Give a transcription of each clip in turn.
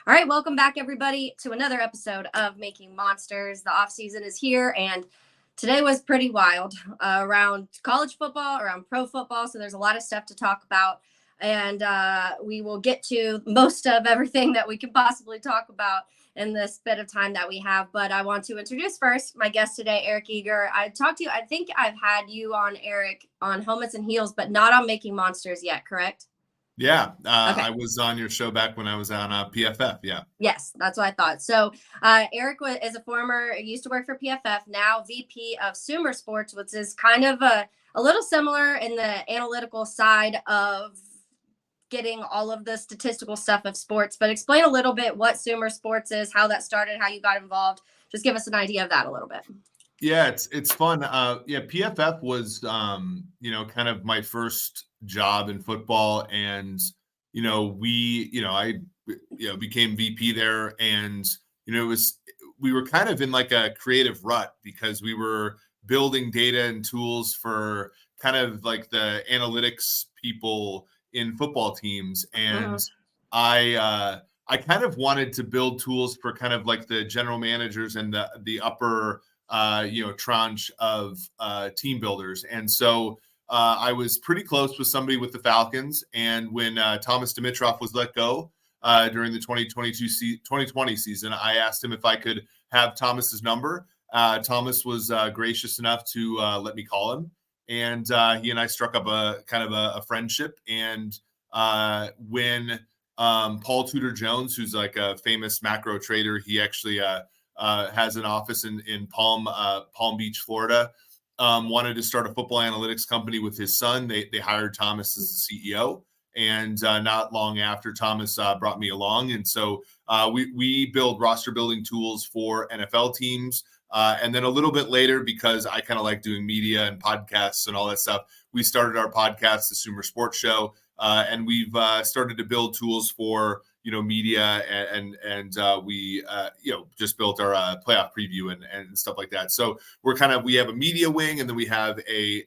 All right, welcome back, everybody, to another episode of Making Monsters. The off season is here, and today was pretty wild around college football, around pro football. So there's a lot of stuff to talk about, and we will get to most of everything that we can possibly talk about in this bit of time that we have. But I want to introduce first my guest today, Eric Eager. I talked to you. I think I've had you on, Eric, on Helmets and Heels, but not on Making Monsters yet, correct? Yeah, Okay. I was on your show back when I was on PFF. Yeah. Yes, that's what I thought. So Eric is used to work for PFF, now VP of SumerSports, which is kind of a little similar in the analytical side of getting all of the statistical stuff of sports. But explain a little bit what SumerSports is, how that started, how you got involved. Just give us an idea of that a little bit. Yeah, it's fun. PFF was kind of my first job in football, and I became VP there, and we were kind of in like a creative rut because we were building data and tools for kind of like the analytics people in football teams, and I kind of wanted to build tools for kind of like the general managers and the upper tranche of team builders. And so I was pretty close with somebody with the Falcons. And when Thomas Dimitroff was let go during the 2020 season, I asked him if I could have Thomas's number. Thomas was gracious enough to let me call him. And he and I struck up a kind of a friendship. And when Paul Tudor Jones, who's like a famous macro trader, he actually has an office in Palm Beach, Florida, wanted to start a football analytics company with his son. They hired Thomas as the CEO. And not long after, Thomas brought me along. And so we build roster building tools for NFL teams. And then a little bit later, because I kind of like doing media and podcasts and all that stuff, we started our podcast, the SumerSports Show. And we've started to build tools for media, and we just built our playoff preview and stuff like that. So we have a media wing, and then we have a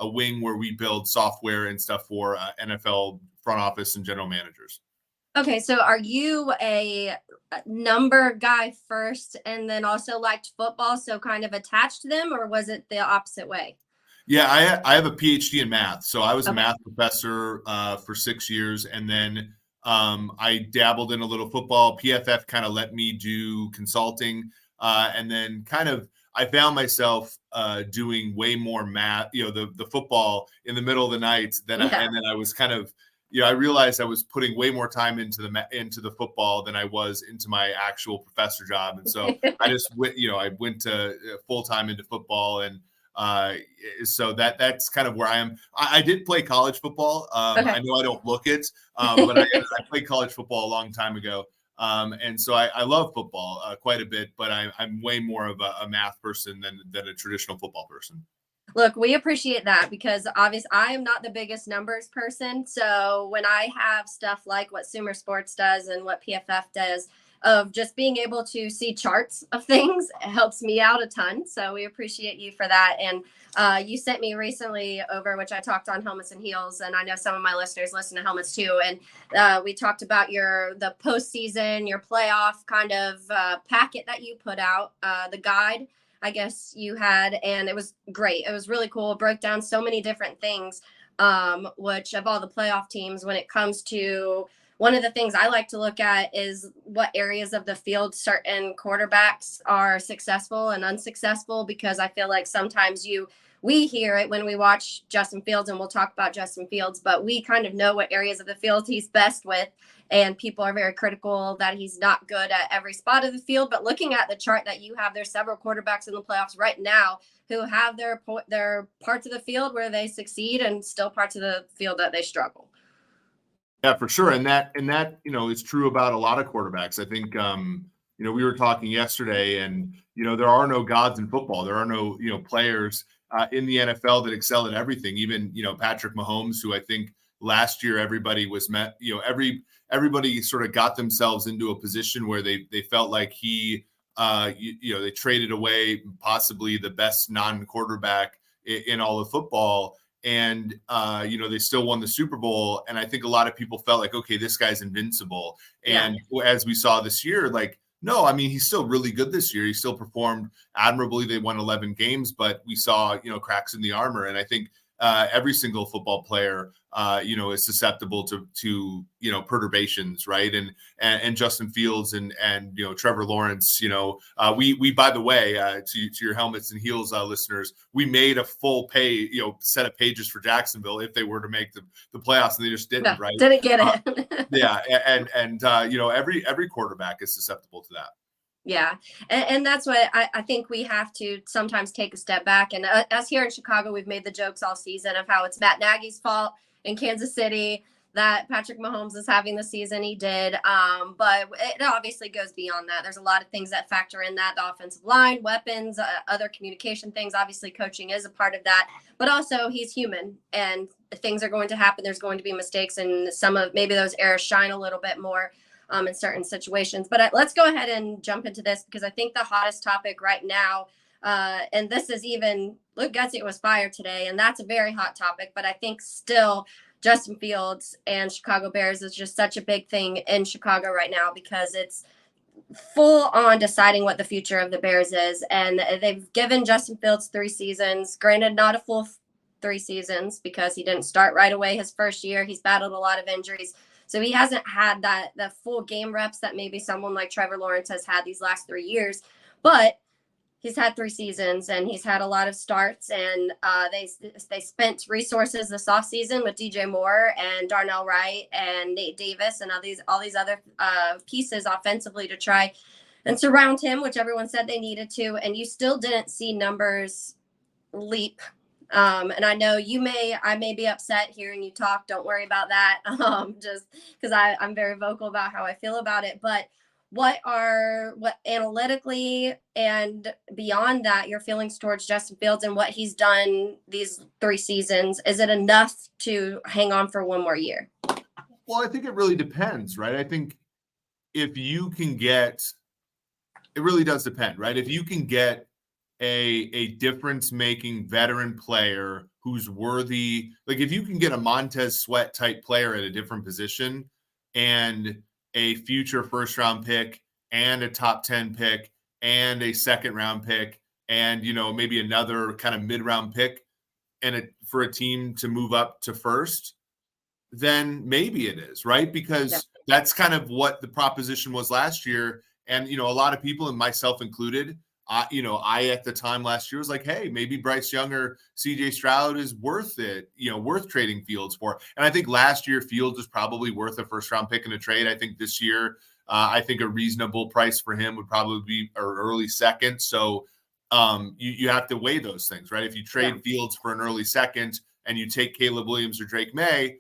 wing where we build software and stuff for NFL front office and general managers. Okay, so are you a number guy first and then also liked football, so kind of attached to them, or was it the opposite way? Yeah, I have a PhD in math. So I was a math professor for 6 years, and then I dabbled in a little football. PFF kind of let me do consulting, and then kind of I found myself doing way more math, the football in the middle of the night and then I was kind of, I realized I was putting way more time into the football than I was into my actual professor job, and so I just I went to full time into football, and so that's kind of where I am. I did play college football. I know I don't look it, but I played college football a long time ago. And so I love football quite a bit, but I'm way more of a math person than a traditional football person. Look, we appreciate that because obviously I am not the biggest numbers person. So when I have stuff like what SumerSports does and what PFF does, of just being able to see charts of things, it helps me out a ton. So we appreciate you for that. And you sent me recently over, which I talked on Helmets and Heels, and I know some of my listeners listen to Helmets too. And we talked about the postseason, your playoff kind of packet that you put out, the guide, I guess you had, and it was great. It was really cool. It broke down so many different things, which of all the playoff teams, when it comes to one of the things I like to look at is what areas of the field certain quarterbacks are successful and unsuccessful, because I feel like sometimes we hear it when we watch Justin Fields, and we'll talk about Justin Fields, but we kind of know what areas of the field he's best with. And people are very critical that he's not good at every spot of the field. But looking at the chart that you have, there's several quarterbacks in the playoffs right now who have their parts of the field where they succeed and still parts of the field that they struggle. Yeah, for sure. And that is true about a lot of quarterbacks. I think, we were talking yesterday, and, there are no gods in football. There are no, players in the NFL that excel at everything. Even, Patrick Mahomes, who I think last year everybody everybody sort of got themselves into a position where they felt like they traded away possibly the best non-quarterback in all of football. and they still won the Super Bowl. And I think a lot of people felt like, okay, this guy's invincible. And as we saw this year, like, no, I mean, he's still really good this year. He still performed admirably. They won 11 games, but we saw, cracks in the armor. And I think every single football player, is susceptible to perturbations, right? And Justin Fields and Trevor Lawrence, we by the way, to your helmets and heels listeners, we made a full set of pages for Jacksonville if they were to make the playoffs, and they just didn't, right? Didn't get it. Yeah, and every quarterback is susceptible to that. Yeah. And that's what I think we have to sometimes take a step back. And us here in Chicago, we've made the jokes all season of how it's Matt Nagy's fault in Kansas City that Patrick Mahomes is having the season he did. But it obviously goes beyond that. There's a lot of things that factor in that: the offensive line, weapons, other communication things. Obviously, coaching is a part of that. But also, he's human, and things are going to happen. There's going to be mistakes, and some of maybe those errors shine a little bit more in certain situations. But let's go ahead and jump into this, because I think the hottest topic right now, and this is even Luke Getsy was fired today, and that's a very hot topic. But I think still Justin Fields and Chicago Bears is just such a big thing in Chicago right now, because it's full on deciding what the future of the Bears is. And they've given Justin Fields 3 seasons, granted not a full 3 seasons because he didn't start right away his first year. He's battled a lot of injuries. So he hasn't had the full game reps that maybe someone like Trevor Lawrence has had these last 3 years. But he's had 3 seasons, and he's had a lot of starts. And they spent resources this offseason with DJ Moore and Darnell Wright and Nate Davis and all these other pieces offensively to try and surround him, which everyone said they needed to. And you still didn't see numbers leap. And I know I may be upset hearing you talk. Don't worry about that. Just because I'm very vocal about how I feel about it. But what analytically and beyond that, your feelings towards Justin Fields and what he's done these 3 seasons? Is it enough to hang on for one more year? Well, I think it really depends, right? I think if you can get, it really does depend, right? If you can get a difference-making veteran player who's worthy, like if you can get a Montez Sweat type player at a different position and a future first-round pick and a top 10 pick and a second-round pick and, maybe another kind of mid-round pick and for a team to move up to first, then maybe it is, right? Because that's kind of what the proposition was last year. And, a lot of people, and myself included, I at the time last year was like, hey, maybe Bryce Young or CJ Stroud is worth it, worth trading Fields for. And I think last year Fields was probably worth a first round pick in a trade. I think this year, I think a reasonable price for him would probably be an early second. So you have to weigh those things, right? If you trade Fields for an early second and you take Caleb Williams or Drake May,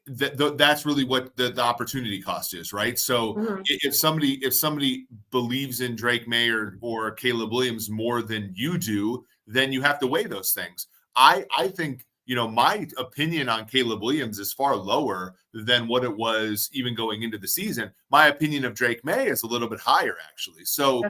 that's really what the opportunity cost is, right? So if somebody believes in Drake May or Caleb Williams more than you do, then you have to weigh those things. I think, my opinion on Caleb Williams is far lower than what it was even going into the season. My opinion of Drake May is a little bit higher, actually. So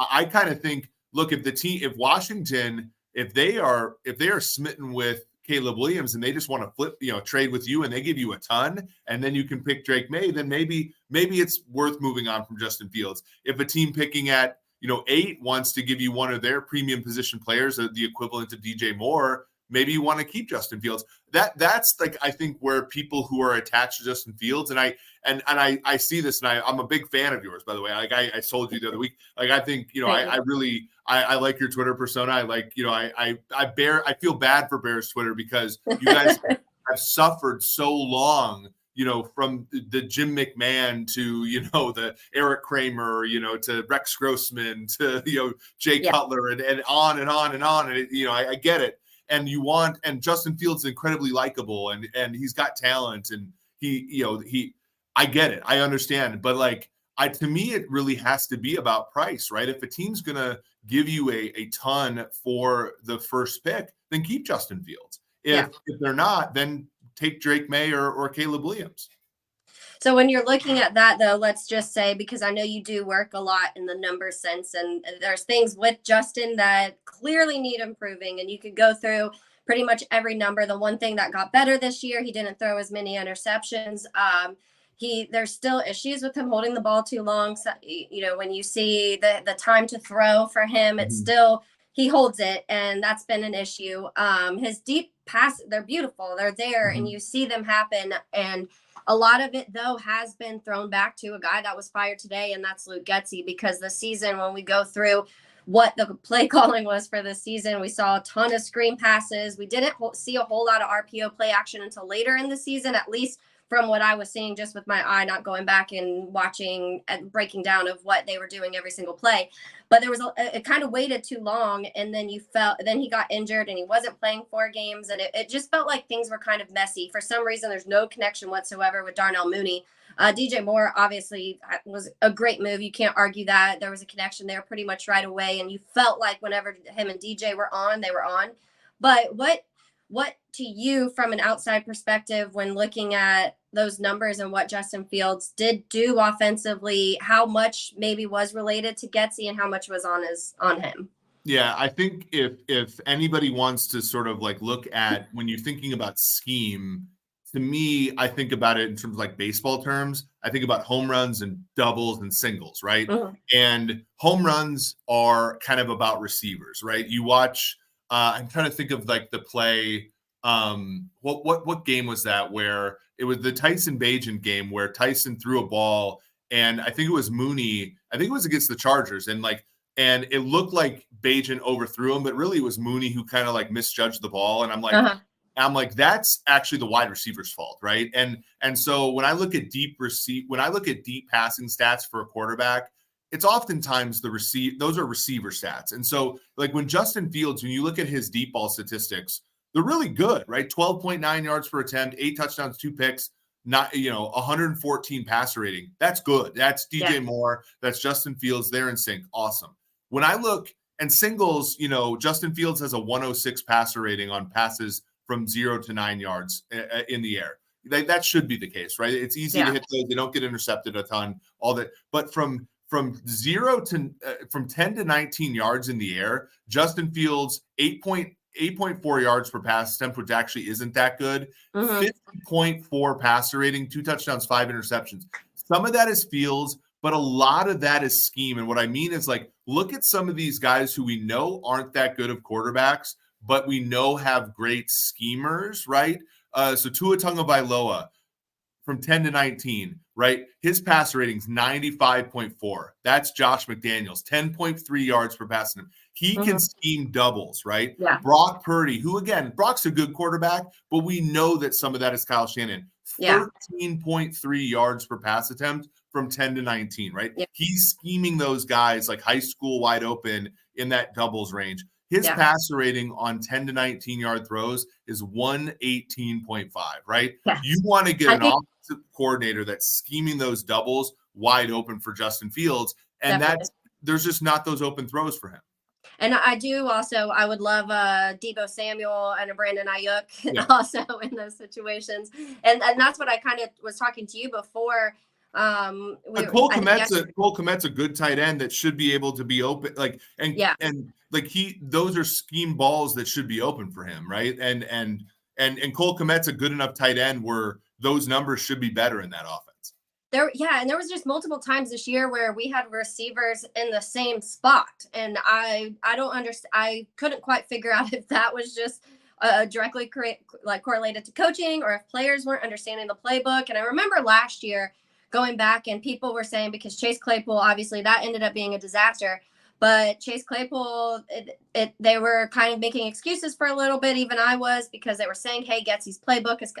I kind of think, look, if Washington, if they are smitten with Caleb Williams and they just want to trade with you and they give you a ton and then you can pick Drake May, then maybe it's worth moving on from Justin Fields. If a team picking at 8 wants to give you one of their premium position players, the equivalent of DJ Moore, maybe you want to keep Justin Fields. That's like, I think, where people who are attached to Justin Fields, and I see this, and I'm a big fan of yours, by the way. Like I told you the other week, like I think, I like your Twitter persona. I like, I feel bad for Bears Twitter because you guys have suffered so long, from the Jim McMahon to, the Eric Kramer, to Rex Grossman to, Jay Cutler and on and on and on. And, I get it. And and Justin Fields is incredibly likable and he's got talent and I get it. I understand. But to me, it really has to be about price, right? If a team's going to give you a ton for the first pick, then keep Justin Fields. If they're not, then take Drake May or Caleb Williams. So when you're looking at that, though, let's just say, because I know you do work a lot in the numbers sense, and there's things with Justin that clearly need improving, and you could go through pretty much every number. The one thing that got better this year, he didn't throw as many interceptions. There's still issues with him holding the ball too long. So, when you see the time to throw for him, it's still, he holds it, and that's been an issue. His deep pass, they're beautiful. They're there, and you see them happen. And a lot of it, though, has been thrown back to a guy that was fired today, and that's Luke Getsy, because the season, when we go through what the play calling was for this season, we saw a ton of screen passes. We didn't see a whole lot of RPO play action until later in the season, at least from what I was seeing just with my eye, not going back and watching and breaking down of what they were doing every single play. But there was it kind of waited too long, and then then he got injured and he wasn't playing 4 games, and it just felt like things were kind of messy. For some reason, there's no connection whatsoever with Darnell Mooney. DJ Moore obviously was a great move. You can't argue that. There was a connection there pretty much right away, and you felt like whenever him and DJ were on, they were on. But what to you, from an outside perspective, when looking at those numbers and what Justin Fields did do offensively, how much maybe was related to Getsy and how much was on him? Yeah, I think if anybody wants to sort of like look at, when you're thinking about scheme, to me, I think about it in terms of like baseball terms. I think about home runs and doubles and singles, right? And home runs are kind of about receivers, right? You watch, I'm trying to think of like the play. What game was that, where it was the Tyson Bagent game where Tyson threw a ball, and I think it was Mooney. I think it was against the Chargers, and it looked like Bagent overthrew him, but really it was Mooney who kind of like misjudged the ball. And I'm like, that's actually the wide receiver's fault, right? And so when I look at deep passing stats for a quarterback, it's oftentimes those are receiver stats. And so like when Justin Fields, when you look at his deep ball statistics, they're really good, right? 12.9 yards per attempt, 8 touchdowns, 2 picks, 114 passer rating. That's good. That's DJ Moore. That's Justin Fields. They're in sync. Awesome. When I look and singles, Justin Fields has a 106 passer rating on passes from 0 to 9 yards in the air. That should be the case, right? It's easy to hit those. They don't get intercepted a ton, all that. But from 10 to 19 yards in the air, Justin Fields 8.4 yards per pass attempt, which actually isn't that good. 50.4 passer rating, 2 touchdowns, 5 interceptions. Some of that is Fields, but a lot of that is scheme. And what I mean is, like, look at some of these guys who we know aren't that good of quarterbacks, but we know have great schemers, right? So Tua Tagovailoa, from 10 to 19, right? His passer rating's 95.4. That's Josh McDaniels, 10.3 yards per pass attempt. He can scheme doubles, right? Yeah. Brock Purdy, who, again, Brock's a good quarterback, but we know that some of that is Kyle Shanahan. 13.3 yards per pass attempt from 10 to 19, right? Yeah. He's scheming those guys like high school wide open in that doubles range. His passer rating on 10 to 19 yard throws is 118.5, right? Yeah. You want to get an offensive coordinator that's scheming those doubles wide open for Justin Fields, and there's just not those open throws for him. And I would love Deebo Samuel and a Brandon Ayuk also in those situations. And that's what I kind of was talking to you before. Cole Kmet's a good tight end that should be able to be open, those are scheme balls that should be open for him, right? And Cole Kmet's a good enough tight end where those numbers should be better in that offense. And there was just multiple times this year where we had receivers in the same spot, and I don't understand. I couldn't quite figure out if that was just directly correlated to coaching, or if players weren't understanding the playbook. And I remember last year going back, and people were saying, because Chase Claypool, obviously that ended up being a disaster, but Chase Claypool, they were kind of making excuses for a little bit. Even I was, because they were saying, hey, Getsy's playbook is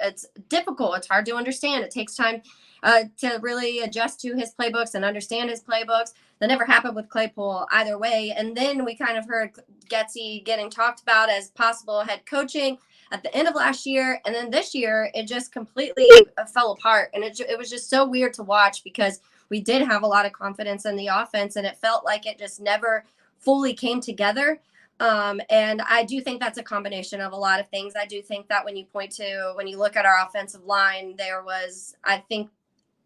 it's difficult. It's hard to understand. It takes time to really adjust to his playbooks and understand his playbooks. That never happened with Claypool either way. And then we kind of heard Getsy getting talked about as possible head coaching at the end of last year. And then this year, it just completely fell apart. And it was just so weird to watch, because we did have a lot of confidence in the offense, and it felt like it just never fully came together. And I do think that's a combination of a lot of things. I do think that when you look at our offensive line, there was, I think,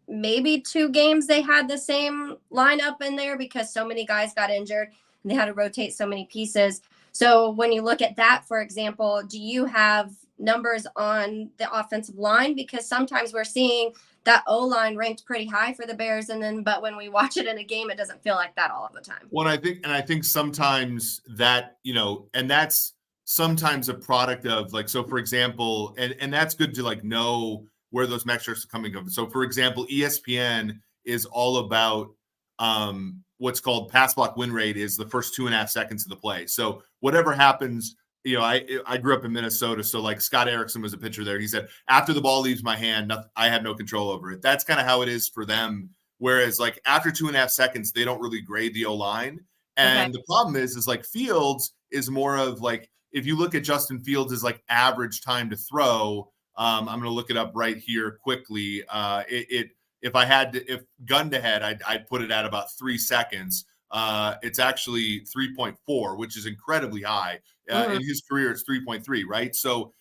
maybe 2 games they had the same lineup in there, because so many guys got injured and they had to rotate so many pieces. So when you look at that, for example, do you have numbers on the offensive line? Because sometimes we're seeing that O-line ranked pretty high for the Bears, but when we watch it in a game, it doesn't feel like that all the time. Well, I think sometimes that, and that's sometimes a product of like, so for example, and that's good to like know where those metrics are coming from. So for example, ESPN is all about what's called pass block win rate is the first 2.5 seconds of the play. So whatever happens, I grew up in Minnesota. So like Scott Erickson was a pitcher there. He said, after the ball leaves my hand, I have no control over it. That's kind of how it is for them. Whereas like after 2.5 seconds, they don't really grade the O-line. And the problem is like Fields is more of like, if you look at Justin Fields as like average time to throw, I'm going to look it up right here quickly. If gun to head, I'd put it at about 3 seconds. It's actually 3.4, which is incredibly high. In his career, it's 3.3, right? So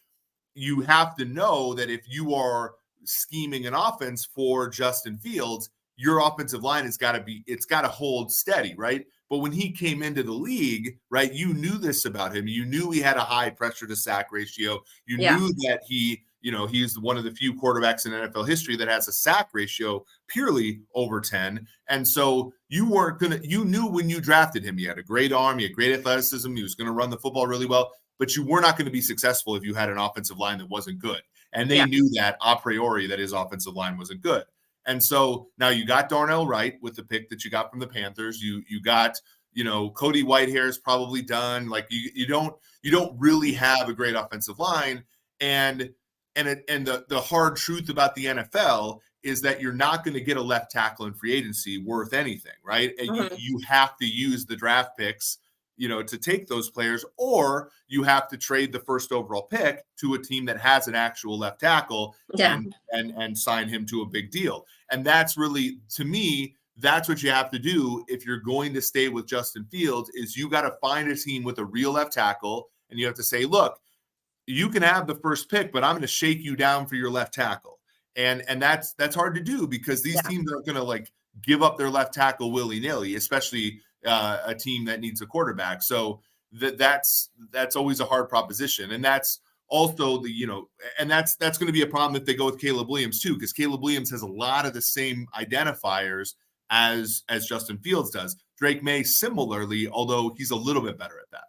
you have to know that if you are scheming an offense for Justin Fields, your offensive line it's got to hold steady, right? But when he came into the league, right, you knew this about him. You knew he had a high pressure to sack ratio. You knew that he's one of the few quarterbacks in NFL history that has a sack ratio purely over 10. And so you knew when you drafted him, he had a great arm, he had great athleticism, he was going to run the football really well, but you were not going to be successful if you had an offensive line that wasn't good. And they knew that a priori that his offensive line wasn't good. And so now you got Darnell Wright with the pick that you got from the Panthers. You got, Cody Whitehair is probably done. Like you don't really have a great offensive line. And the hard truth about the NFL is that you're not going to get a left tackle in free agency worth anything, right? And you have to use the draft picks, to take those players, or you have to trade the first overall pick to a team that has an actual left tackle and sign him to a big deal. And that's really, to me, that's what you have to do if you're going to stay with Justin Fields, is you got to find a team with a real left tackle, and you have to say, look, you can have the first pick, but I'm going to shake you down for your left tackle. And that's hard to do because these teams aren't going to like give up their left tackle willy-nilly, especially a team that needs a quarterback. So that's always a hard proposition. And that's also and that's going to be a problem if they go with Caleb Williams too, because Caleb Williams has a lot of the same identifiers as Justin Fields does. Drake May similarly, although he's a little bit better at that.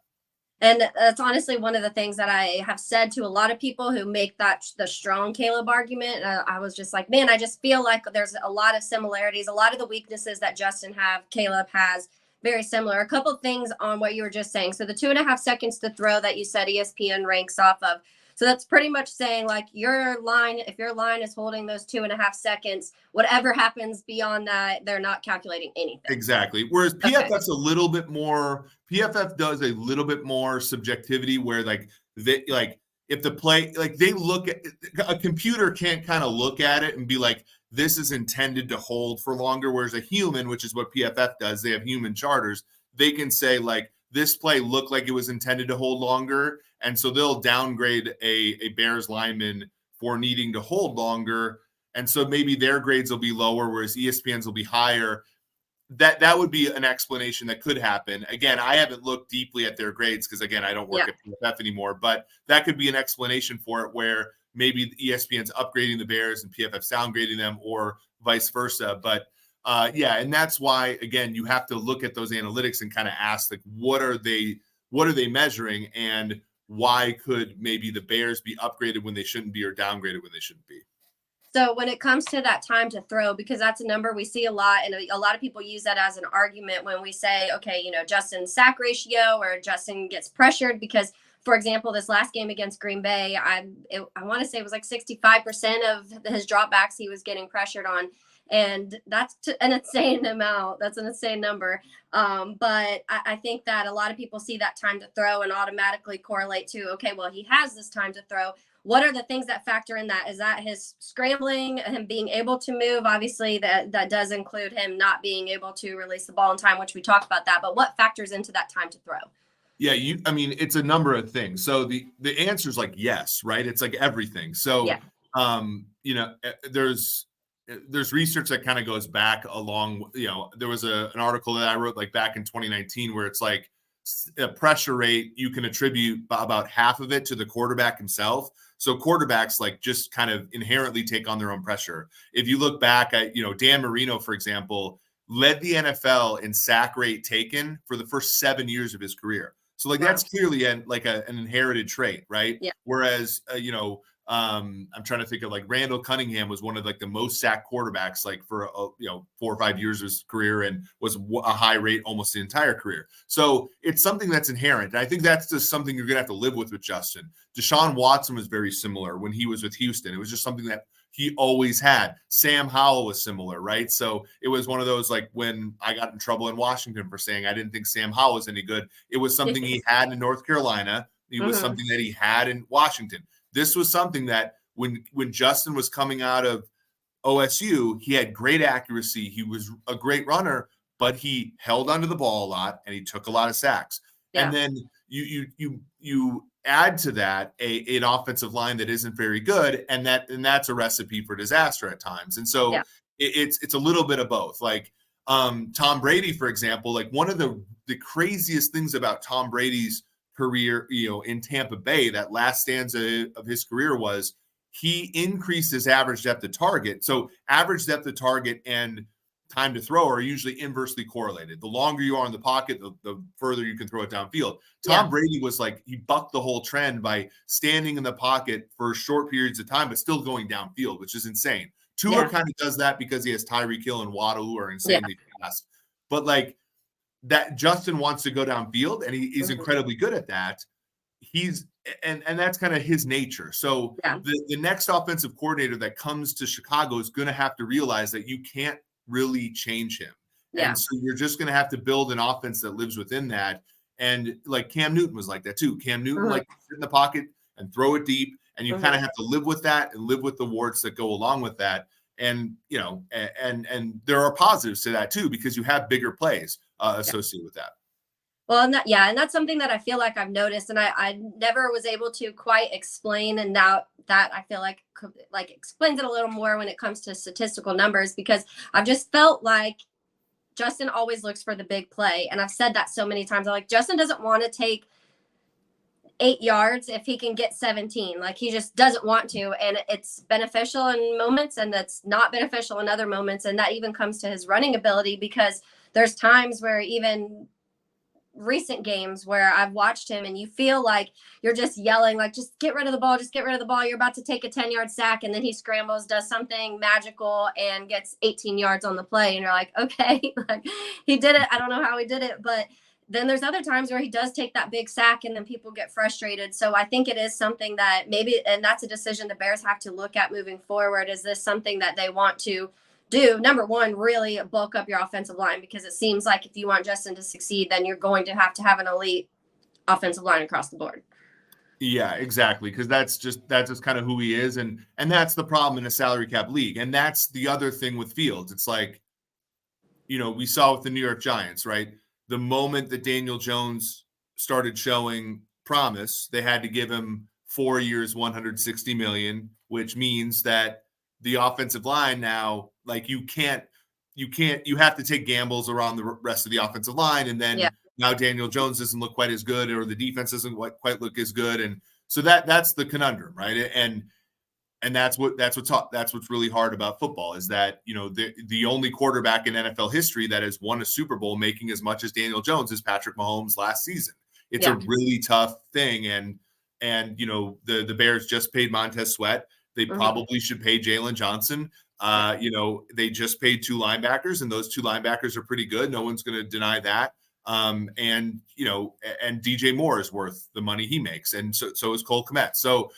And that's honestly one of the things that I have said to a lot of people who make that the strong Caleb argument. I was just like, man, I just feel like there's a lot of similarities. A lot of the weaknesses that Justin Caleb has, very similar. A couple of things on what you were just saying. So the 2.5 seconds to throw that you said ESPN ranks off of. So that's pretty much saying like if your line is holding those 2.5 seconds, whatever happens beyond that, they're not calculating anything. Exactly. Whereas PFF's a little bit more, PFF does a little bit more subjectivity where if the play, like they look at a computer can't kind of look at it and be like, this is intended to hold for longer. Whereas a human, which is what PFF does, they have human charters. They can say like, this play looked like it was intended to hold longer. And so they'll downgrade a Bears lineman for needing to hold longer. And so maybe their grades will be lower, whereas ESPN's will be higher. That would be an explanation that could happen. Again, I haven't looked deeply at their grades because, again, I don't work at PFF anymore. But that could be an explanation for it where maybe ESPN's upgrading the Bears and PFF's downgrading them or vice versa. But and that's why, again, you have to look at those analytics and kind of ask, like, what are they measuring, and why could maybe the Bears be upgraded when they shouldn't be or downgraded when they shouldn't be? So when it comes to that time to throw, because that's a number we see a lot, and a lot of people use that as an argument when we say, okay, Justin's sack ratio or Justin gets pressured, because, for example, this last game against Green Bay, I want to say it was like 65% of his dropbacks he was getting pressured on. And that's an insane amount. That's an insane number. But I think that a lot of people see that time to throw and automatically correlate to, okay, well, he has this time to throw. What are the things that factor in that? Is that his scrambling, him being able to move? Obviously, that does include him not being able to release the ball in time, which we talked about that. But what factors into that time to throw? Yeah, it's a number of things. So the answer is like yes, right? It's like everything. So, there's research that kind of goes back along. There was an article that I wrote like back in 2019 where it's like pressure rate, you can attribute about half of it to the quarterback himself. So quarterbacks like just kind of inherently take on their own pressure. If you look back at, Dan Marino, for example, led the NFL in sack rate taken for the first 7 years of his career. So like that's clearly an inherited trait, right? Yeah. Whereas, I'm trying to think of like Randall Cunningham was one of like the most sacked quarterbacks like for 4 or 5 years of his career and was a high rate almost the entire career. So it's something that's inherent. And I think that's just something you're gonna have to live with Justin. Deshaun Watson was very similar when he was with Houston. It was just something that he always had. Sam Howell was similar, right? So it was one of those like when I got in trouble in Washington for saying I didn't think Sam Howell was any good. It was something he had in North Carolina. It was something that he had in Washington. This was something that when Justin was coming out of OSU, he had great accuracy. He was a great runner, but he held onto the ball a lot and he took a lot of sacks. Yeah. And then you add to that an offensive line that isn't very good, and that's a recipe for disaster at times. And so it's a little bit of both. Like Tom Brady, for example, like one of the craziest things about Tom Brady's career, in Tampa Bay, that last stanza of his career was he increased his average depth of target. So average depth of target and time to throw are usually inversely correlated. The longer you are in the pocket, the further you can throw it downfield. Tom Brady was like, he bucked the whole trend by standing in the pocket for short periods of time, but still going downfield, which is insane. Tua kind of does that because he has Tyreek Hill and Waddle who are insanely fast. But like that, Justin wants to go downfield, and he's incredibly good at that. And that's kind of his nature. So the next offensive coordinator that comes to Chicago is going to have to realize that you can't really change him. Yeah. And so you're just going to have to build an offense that lives within that. And like Cam Newton was like that too. Cam Newton like sit in the pocket and throw it deep, and you kind of have to live with that and live with the warts that go along with that. And and there are positives to that too, because you have bigger plays associated with that. Well, and that's something that I feel like I've noticed, and I never was able to quite explain. And now that I feel like explains it a little more when it comes to statistical numbers, because I've just felt like Justin always looks for the big play. And I've said that so many times. I'm like, Justin doesn't want to take 8 yards if he can get 17. Like, he just doesn't want to. And it's beneficial in moments, and that's not beneficial in other moments. And that even comes to his running ability, because there's times where even recent games where I've watched him and you feel like you're just yelling, like, just get rid of the ball, just get rid of the ball. You're about to take a 10-yard sack, and then he scrambles, does something magical, and gets 18 yards on the play. And you're like, okay, like, he did it. I don't know how he did it. But then there's other times where he does take that big sack, and then people get frustrated. So I think it is something that maybe, and that's a decision the Bears have to look at moving forward. Is this something that they want to do? Number one, really bulk up your offensive line, because it seems like if you want Justin to succeed, then you're going to have an elite offensive line across the board. Yeah, exactly. Because that's just kind of who he is. And that's the problem in a salary cap league. And that's the other thing with Fields. It's like, we saw with the New York Giants, right? The moment that Daniel Jones started showing promise, they had to give him 4 years, $160 million, which means that the offensive line now, like, you have to take gambles around the rest of the offensive line. And then now Daniel Jones doesn't look quite as good, or the defense doesn't quite look as good. And so that's the conundrum, right? And that's what's really hard about football, is that, the only quarterback in NFL history that has won a Super Bowl making as much as Daniel Jones is Patrick Mahomes last season. It's a really tough thing. And the Bears just paid Montez Sweat. They probably should pay Jalen Johnson. They just paid 2 linebackers, and those 2 linebackers are pretty good. No one's going to deny that. And DJ Moore is worth the money he makes, and so is Cole Kmet. So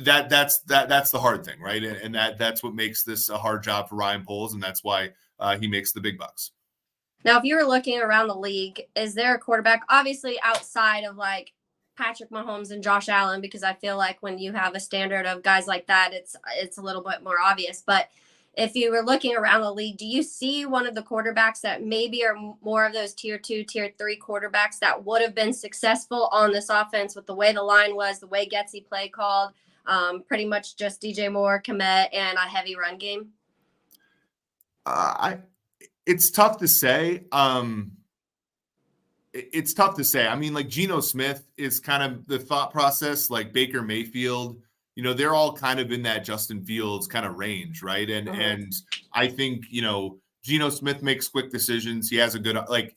that's the hard thing, right? And that's what makes this a hard job for Ryan Poles, and that's why he makes the big bucks. Now, if you were looking around the league, is there a quarterback, obviously outside of like Patrick Mahomes and Josh Allen, because I feel like when you have a standard of guys like that, it's a little bit more obvious. But if you were looking around the league, do you see one of the quarterbacks that maybe are more of those tier 2, tier 3 quarterbacks that would have been successful on this offense with the way the line was, the way Getsy play called, pretty much just DJ Moore, Kmet, and a heavy run game? It's tough to say. it's tough to say. I mean, like Geno Smith is kind of the thought process, like Baker Mayfield, they're all kind of in that Justin Fields kind of range, right? And I think, Geno Smith makes quick decisions. He has a good, like,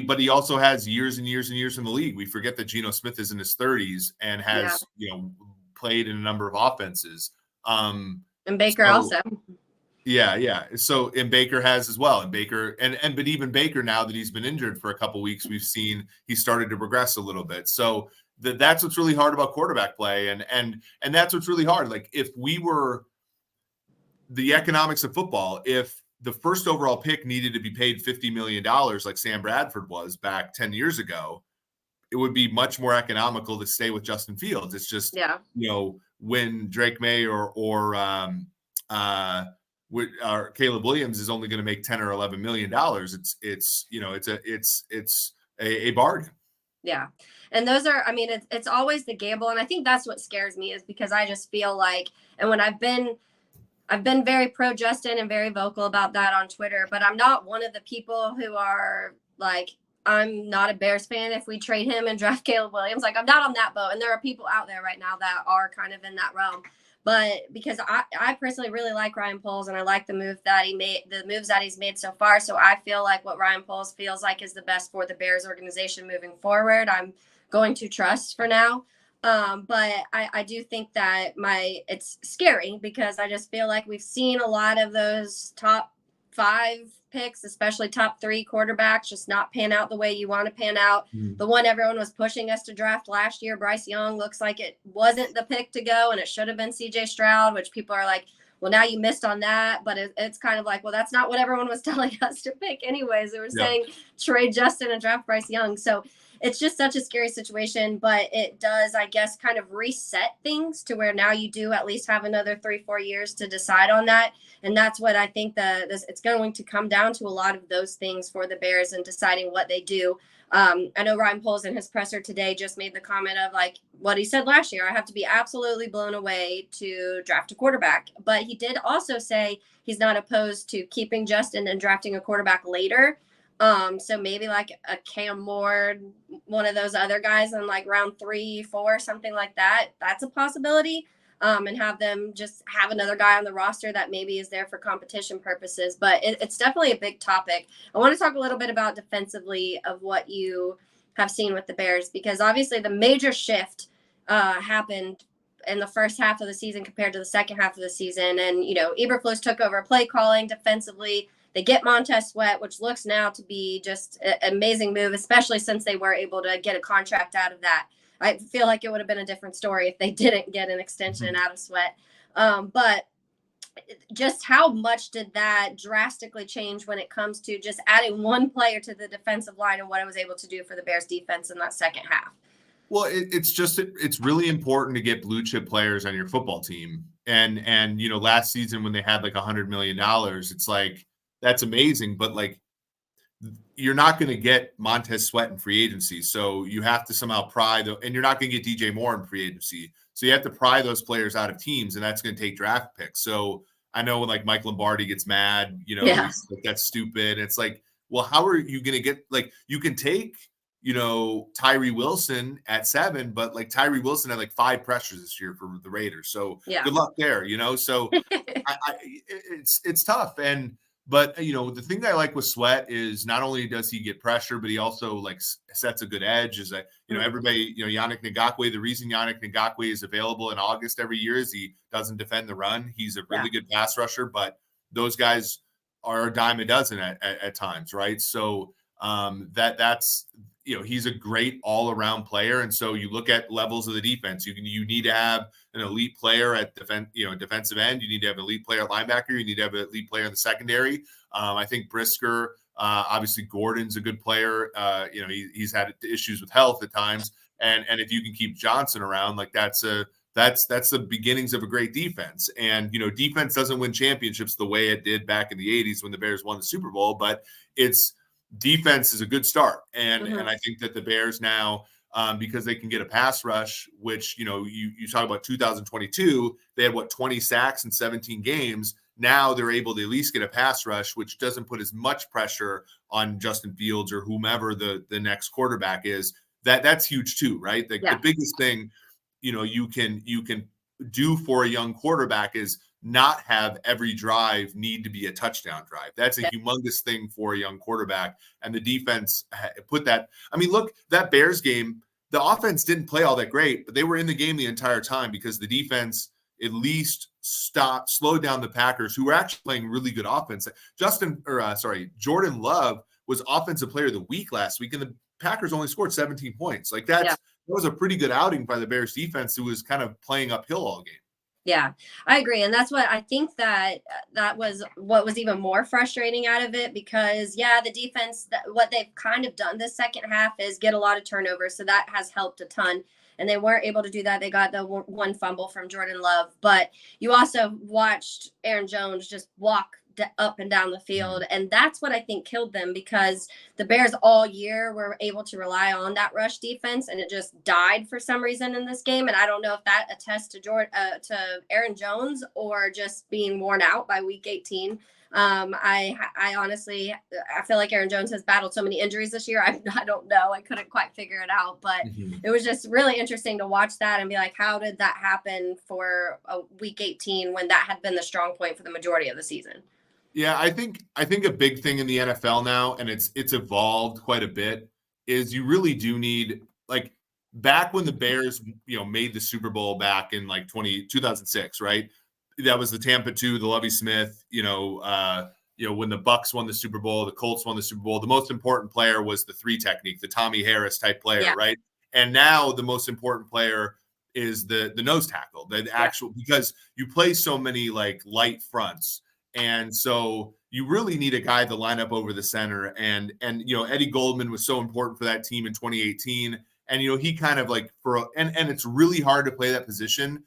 but he also has years and years and years in the league. We forget that Geno Smith is in his 30s and has, played in a number of offenses. And Baker also. Yeah. So, and Baker has as well. And Baker, but even Baker, now that he's been injured for a couple of weeks, we've seen he started to progress a little bit. So that's what's really hard about quarterback play. And that's what's really hard. Like, if we were the economics of football, if the first overall pick needed to be paid $50 million like Sam Bradford was back 10 years ago, it would be much more economical to stay with Justin Fields. It's just, when Drake May or Caleb Williams is only going to make 10 or 11 million dollars, it's a bargain. Yeah. And those are, I mean, it's always the gamble. And I think that's what scares me, is because I just feel like, and when I've been very pro Justin and very vocal about that on Twitter, but I'm not one of the people who are like, I'm not a Bears fan if we trade him and draft Caleb Williams. Like, I'm not on that boat. And there are people out there right now that are kind of in that realm. But because I personally really like Ryan Poles, and I like the moves that he's made so far. So I feel like what Ryan Poles feels like is the best for the Bears organization moving forward, I'm going to trust for now. But I do think that it's scary, because I just feel like we've seen a lot of those top 5 picks, especially top 3 quarterbacks, just not pan out the way you want to pan out. The one everyone was pushing us to draft last year, Bryce Young, looks like it wasn't the pick to go, and it should have been CJ Stroud, which people are like, well, now you missed on that. But it's kind of like, well, that's not what everyone was telling us to pick anyways. They were saying trade Justin and draft Bryce Young. So it's just such a scary situation, but it does, I guess, kind of reset things to where now you do at least have another 3-4 years to decide on that. And that's what I think it's going to come down to, a lot of those things for the Bears and deciding what they do. I know Ryan Poles in his presser today just made the comment of like what he said last year, I have to be absolutely blown away to draft a quarterback. But he did also say he's not opposed to keeping Justin and drafting a quarterback later. So maybe like a Cam Moore, one of those other guys in like round 3-4, something like that. That's a possibility. And have them just have another guy on the roster that maybe is there for competition purposes. But it's definitely a big topic. I want to talk a little bit about defensively of what you have seen with the Bears, because obviously the major shift happened in the first half of the season compared to the second half of the season. And, Eberflus took over play calling defensively. They get Montez Sweat, which looks now to be just an amazing move, especially since they were able to get a contract out of that. I feel like it would have been a different story if they didn't get an extension out of Sweat. But just how much did that drastically change when it comes to just adding one player to the defensive line and what it was able to do for the Bears defense in that second half? Well, it's really important to get blue chip players on your football team. And last season when they had like $100 million, it's like, that's amazing. But like, you're not going to get Montez Sweat in free agency. So you have to somehow and you're not going to get DJ Moore in free agency. So you have to pry those players out of teams, and that's going to take draft picks. So I know when like Mike Lombardi gets mad, like, that's stupid. It's like, well, how are you going to get, like, you can take, Tyree Wilson at 7, but like Tyree Wilson had like 5 pressures this year for the Raiders. So good luck there, so it's tough. But the thing that I like with Sweat is not only does he get pressure, but he also like sets a good edge. Is that everybody, Yannick Ngakoue. The reason Yannick Ngakoue is available in August every year is he doesn't defend the run. He's a really good pass rusher, but those guys are a dime a dozen at times, right? So that's he's a great all around player, and so you look at levels of the defense. You need to have an elite player at defensive end. You need to have an elite player at linebacker. You need to have an elite player in the secondary. I think Brisker, obviously Gordon's a good player. He's had issues with health at times, and if you can keep Johnson around, like that's the beginnings of a great defense. And defense doesn't win championships the way it did back in the 80s when the Bears won the Super Bowl, but defense is a good start. And I think that the Bears now, because they can get a pass rush, which, you talk about 2022, they had 20 sacks in 17 games. now they're able to at least get a pass rush, which doesn't put as much pressure on Justin Fields or whomever the next quarterback is. That's huge too, right? The biggest thing, you can do for a young quarterback is not have every drive need to be a touchdown drive. That's a humongous thing for a young quarterback. And the defense put that. I mean, look, that Bears game, the offense didn't play all that great, but they were in the game the entire time because the defense at least slowed down the Packers, who were actually playing really good offense. Jordan Love was offensive player of the week last week, and the Packers only scored 17 points. Like that was a pretty good outing by the Bears defense, who was kind of playing uphill all game. Yeah, I agree. And that's what I think that was what was even more frustrating out of it, because the defense, what they've kind of done this second half is get a lot of turnovers. So that has helped a ton. And they weren't able to do that. They got the one fumble from Jordan Love, but you also watched Aaron Jones just walk up and down the field. And that's what I think killed them, because the Bears all year were able to rely on that rush defense, and it just died for some reason in this game. And I don't know if that attests to Aaron Jones or just being worn out by week 18. I honestly, I feel like Aaron Jones has battled so many injuries this year. I don't know. I couldn't quite figure it out, but it was just really interesting to watch that and be like, how did that happen for a week 18 when that had been the strong point for the majority of the season? Yeah, I think a big thing in the NFL now, and it's evolved quite a bit, is you really do need, like, back when the Bears, made the Super Bowl back in like 2006, right? That was the Tampa 2, the Lovie Smith, when the Bucks won the Super Bowl, the Colts won the Super Bowl, the most important player was the 3 technique, the Tommy Harris type player, right? And now the most important player is the nose tackle, the actual, because you play so many like light fronts. And so you really need a guy to line up over the center. And Eddie Goldman was so important for that team in 2018. And, he kind of like and it's really hard to play that position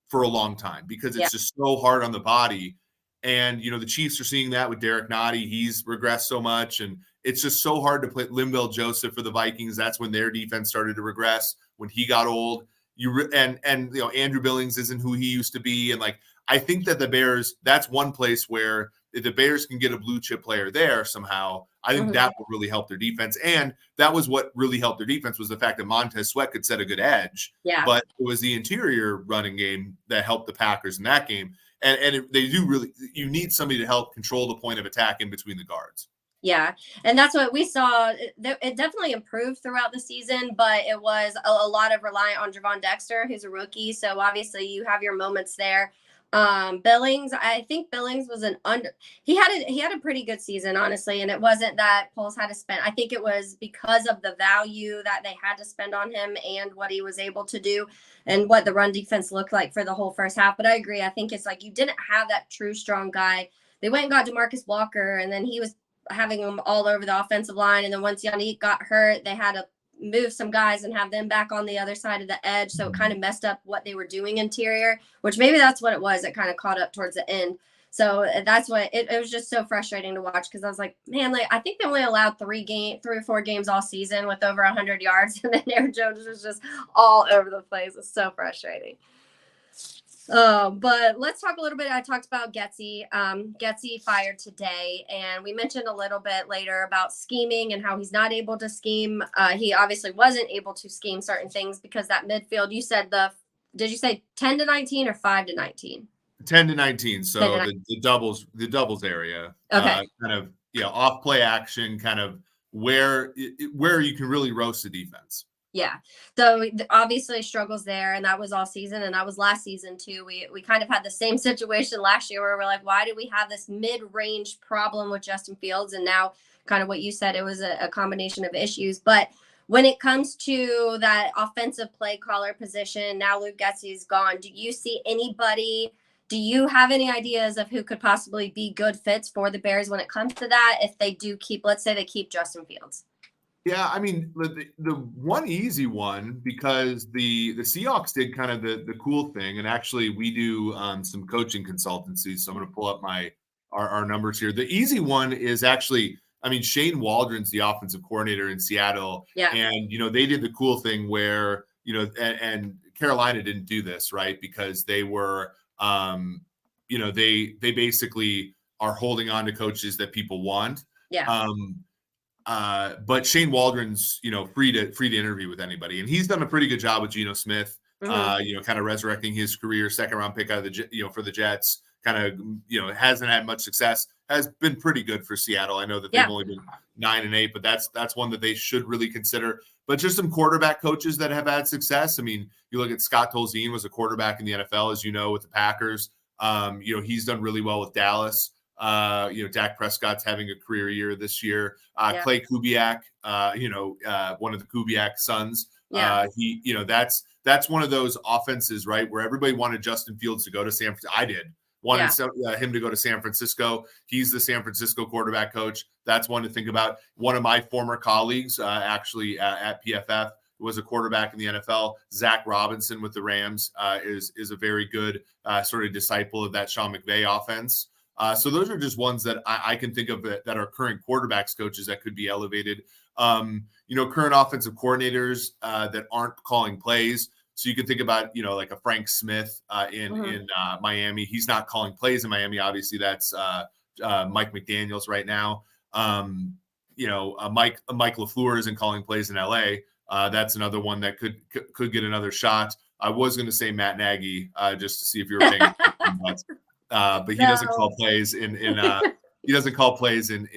for a long time because it's just so hard on the body. And, the Chiefs are seeing that with Derek Nottie. He's regressed so much. And it's just so hard to play Linval Joseph for the Vikings. That's when their defense started to regress, when he got old. Andrew Billings isn't who he used to be. And like, I think that the Bears, that's one place where if the Bears can get a blue chip player there somehow, I think that will really help their defense. And that was what really helped their defense, was the fact that Montez Sweat could set a good edge. Yeah. But it was the interior running game that helped the Packers in that game. They do really, you need somebody to help control the point of attack in between the guards. Yeah. And that's what we saw. It definitely improved throughout the season, but it was a lot of reliant on Javon Dexter, who's a rookie. So obviously you have your moments there. Billings, I think Billings was he had a pretty good season, honestly. And it wasn't that Poles had to spend, I think it was because of the value that they had to spend on him and what he was able to do and what the run defense looked like for the whole first half. But I agree. I think it's like, you didn't have that true strong guy. They went and got DeMarcus Walker, and then he was having them all over the offensive line. And then once Yannick got hurt, they had to move some guys and have them back on the other side of the edge. So it kind of messed up what they were doing interior, which maybe that's what it was. It kind of caught up towards the end. So that's what it was, just so frustrating to watch, because I was like, man, like, I think they only allowed 3 or 4 games all season with over 100 yards. And then Aaron Jones was just all over the place. It's so frustrating. But let's talk a little bit. I talked about Getsy. Getsy fired today, and we mentioned a little bit later about scheming and how he's not able to scheme. He obviously wasn't able to scheme certain things because that midfield, you said did you say 10 to 19 or 5 to 19? 10 to 19. So the doubles area, okay. Kind of, off play action, kind of where you can really roast the defense. Yeah. So obviously struggles there, and that was all season, and that was last season too. We kind of had the same situation last year where we're like, why do we have this mid-range problem with Justin Fields? And now kind of what you said, it was a combination of issues. But when it comes to that offensive play caller position, now Luke Getsy's gone. Do you see anybody? Do you have any ideas of who could possibly be good fits for the Bears when it comes to that? If they do let's say they keep Justin Fields. Yeah, I mean, the one easy one, because the Seahawks did kind of the cool thing, and actually we do some coaching consultancy, so I'm going to pull up our numbers here. The easy one is actually, I mean, Shane Waldron's the offensive coordinator in Seattle, and they did the cool thing where and Carolina didn't do this, right, because they were they basically are holding on to coaches that people want. Yeah. But Shane Waldron's, free to interview with anybody, and he's done a pretty good job with Geno Smith. Kind of resurrecting his career, second round pick out of for the Jets. Kind of, hasn't had much success. Has been pretty good for Seattle. I know that they've only been 9-8, but that's one that they should really consider. But just some quarterback coaches that have had success. I mean, you look at Scott Tolzien, was a quarterback in the NFL, as you know, with the Packers. He's done really well with Dallas. Dak Prescott's having a career year this year. Clay Kubiak, one of the Kubiak sons. That's one of those offenses, right, where everybody wanted Justin Fields to go to San Francisco. I did. Wanted him to go to San Francisco. He's the San Francisco quarterback coach. That's one to think about. One of my former colleagues, actually at PFF, was a quarterback in the NFL. Zach Robinson with the Rams is a very good sort of disciple of that Sean McVay offense. So those are just ones that I can think of that are current quarterbacks coaches that could be elevated. Current offensive coordinators that aren't calling plays. So you can think about, like a Frank Smith in Miami. He's not calling plays in Miami. Obviously, that's Mike McDaniels right now. Mike LaFleur isn't calling plays in LA. That's another one that could get another shot. I was going to say Matt Nagy just to see if you were paying attention, but he doesn't call plays in he doesn't call plays in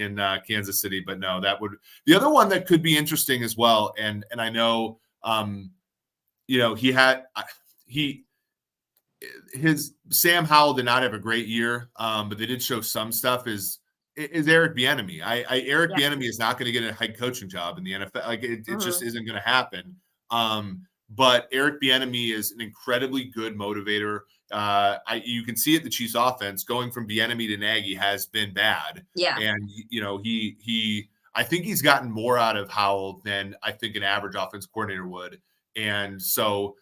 Kansas City. But no, that would the other one that could be interesting as well. And I know. His Sam Howell did not have a great year, but they did show some stuff. Is Eric Bieniemy? Eric Bieniemy is not going to get a head coaching job in the NFL. Like it just isn't going to happen. But Eric Bieniemy is an incredibly good motivator. You can see it. The Chiefs' offense going from Bieniemy to Nagy has been bad. Yeah, and I think he's gotten more out of Howell than I think an average offense coordinator would. And so,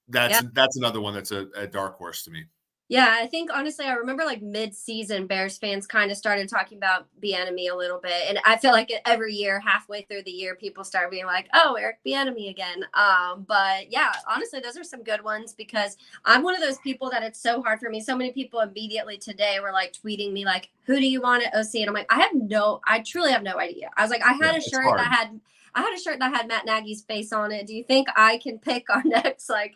that's another one that's a dark horse to me. Yeah, I think honestly, I remember like mid-season Bears fans kind of started talking about Bieniemy a little bit, and I feel like every year, halfway through the year, people start being like, "Oh, Eric Bieniemy again." But yeah, honestly, those are some good ones because I'm one of those people that it's so hard for me. So many people immediately today were like tweeting me like, "Who do you want at OC?" And I'm like, I truly have no idea. I was like, I had a shirt that had Matt Nagy's face on it. Do you think I can pick our next OC?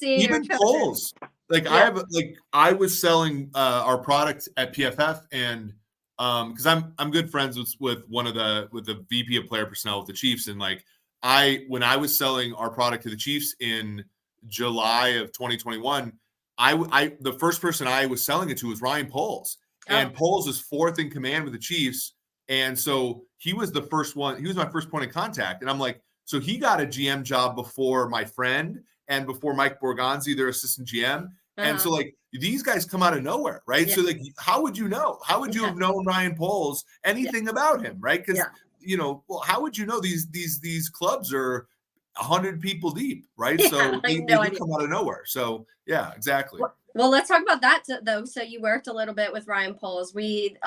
Even polls. I was selling our product at PFF, and because I'm good friends with the VP of player personnel with the Chiefs, and when I was selling our product to the Chiefs in July of 2021, the first person I was selling it to was Ryan Poles, and Poles is fourth in command with the Chiefs, and so he was the first one. He was my first point of contact, and I'm like, so he got a GM job before my friend. And before Mike Borgonzi, their assistant GM. And so these guys come out of nowhere, right? Yeah. So how would you know? How would you have known Ryan Poles anything about him, right? Because how would you know these clubs are 100 people deep, right? So they come out of nowhere. So yeah, exactly. Well, let's talk about that though. So you worked a little bit with Ryan Poles. The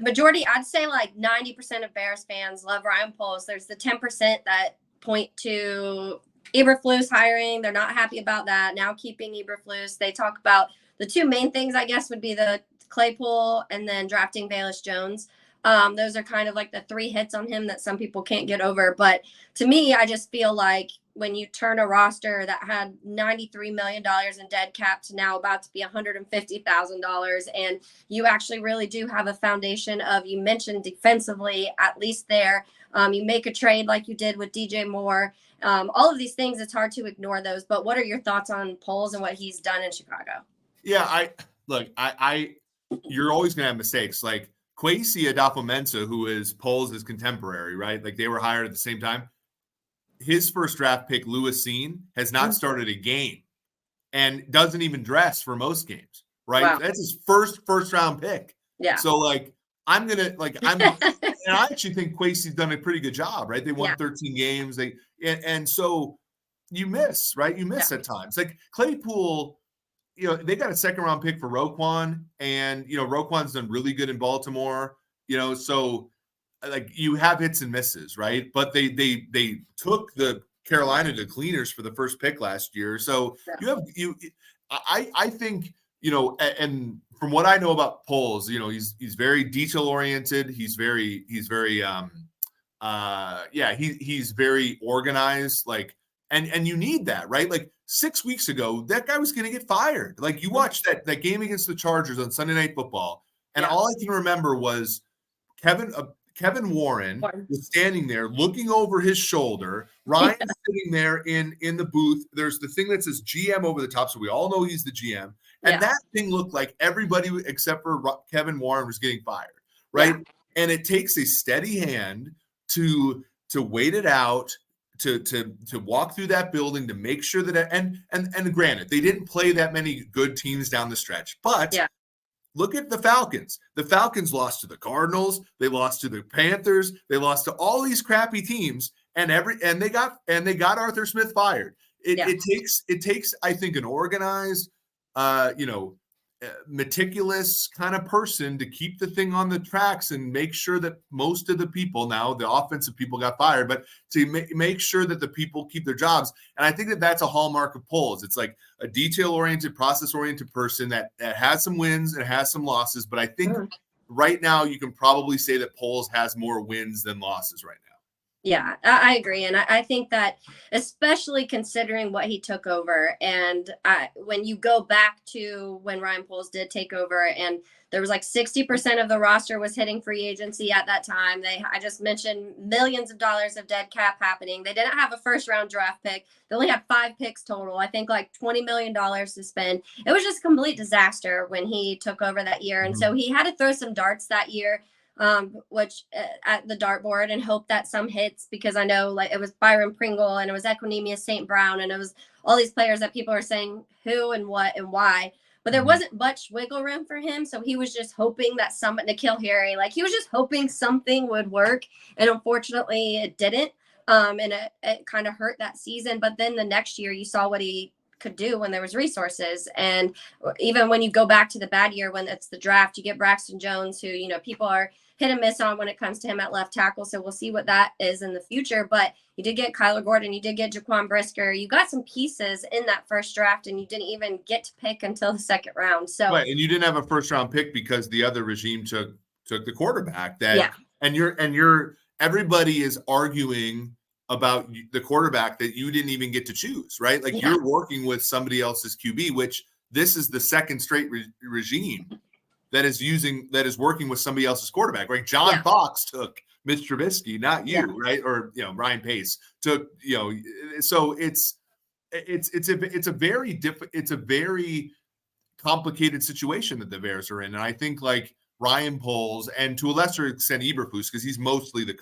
majority, I'd say 90% of Bears fans love Ryan Poles. There's the 10% that point to Eberflus hiring. They're not happy about that. Now keeping Eberflus. They talk about the two main things, I guess, would be the Claypool and then drafting Bayless Jones. Those are kind of like the three hits on him that some people can't get over. But to me, I just feel like when you turn a roster that had $93 million in dead cap to now about to be $150,000, and you actually really do have a foundation of, you mentioned defensively, at least there. You make a trade like you did with DJ Moore. All of these things, it's hard to ignore those. But what are your thoughts on Poles and what he's done in Chicago? Yeah, you're always going to have mistakes. Like Kwesi Adofo-Mensah, who is Poles' contemporary, right? Like they were hired at the same time. His first draft pick, Lewis Cine, has not started a game and doesn't even dress for most games, right? Wow. That's his first round pick. Yeah. So and I actually think Kwesi's done a pretty good job, right? They won 13 games. And so you miss, right? You miss at times. Like Claypool, they got a second round pick for Roquan, and Roquan's done really good in Baltimore. So you have hits and misses, right? But they took the Carolina to cleaners for the first pick last year. So I think and from what I know about Poles, he's very detail oriented. He's very he's very organized. Like, and you need that, right? Like 6 weeks ago, that guy was going to get fired. Like, you watched that game against the Chargers on Sunday Night Football, and all I can remember was Kevin Warren was standing there looking over his shoulder. Ryan's sitting there in the booth. There's the thing that says GM over the top, so we all know he's the GM. And that thing looked like everybody except for Kevin Warren was getting fired, right? Yeah. And it takes a steady hand to wait it out, to walk through that building, to make sure that and granted, they didn't play that many good teams down the stretch, but look at the Falcons. The Falcons lost to the Cardinals. They lost to the Panthers. They lost to all these crappy teams, and they got Arthur Smith fired. It takes, I think, an organized, meticulous kind of person to keep the thing on the tracks and make sure that most of the people, now the offensive people got fired, but to make sure that the people keep their jobs. And I think that that's a hallmark of Poles. It's like a detail-oriented, process-oriented person that has some wins and has some losses. But I think right now you can probably say that Poles has more wins than losses right now. Yeah, I agree. And I think that, especially considering what he took over, and when you go back to when Ryan Poles did take over, and there was like 60% of the roster was hitting free agency at that time. I just mentioned millions of dollars of dead cap happening. They didn't have a first round draft pick. They only had 5 picks total. I think like $20 million to spend. It was just a complete disaster when he took over that year. And so he had to throw some darts that year. Which at the dartboard, and hope that some hits, because I know like it was Byron Pringle and it was Equinemius St. Brown and it was all these players that people are saying who and what and why, but there wasn't much wiggle room for him. So he was just hoping that N'Keal Harry, like he was just hoping something would work, and unfortunately it didn't. And it kind of hurt that season. But then the next year you saw what he could do when there was resources. And even when you go back to the bad year, when it's the draft, you get Braxton Jones, who, people are hit and miss on when it comes to him at left tackle. So we'll see what that is in the future. But you did get Kyler Gordon. You did get Jaquan Brisker. You got some pieces in that first draft, and you didn't even get to pick until the second round. So right, and you didn't have a first round pick because the other regime took the quarterback. And everybody is arguing about the quarterback that you didn't even get to choose, right? Like you're working with somebody else's QB, which this is the second straight regime that is working with somebody else's quarterback, right? John Fox took Mitch Trubisky, not you, right? Or Ryan Pace took, so it's a very complicated situation that the Bears are in. And I think like Ryan Poles, and to a lesser extent Eberflus, because he's mostly there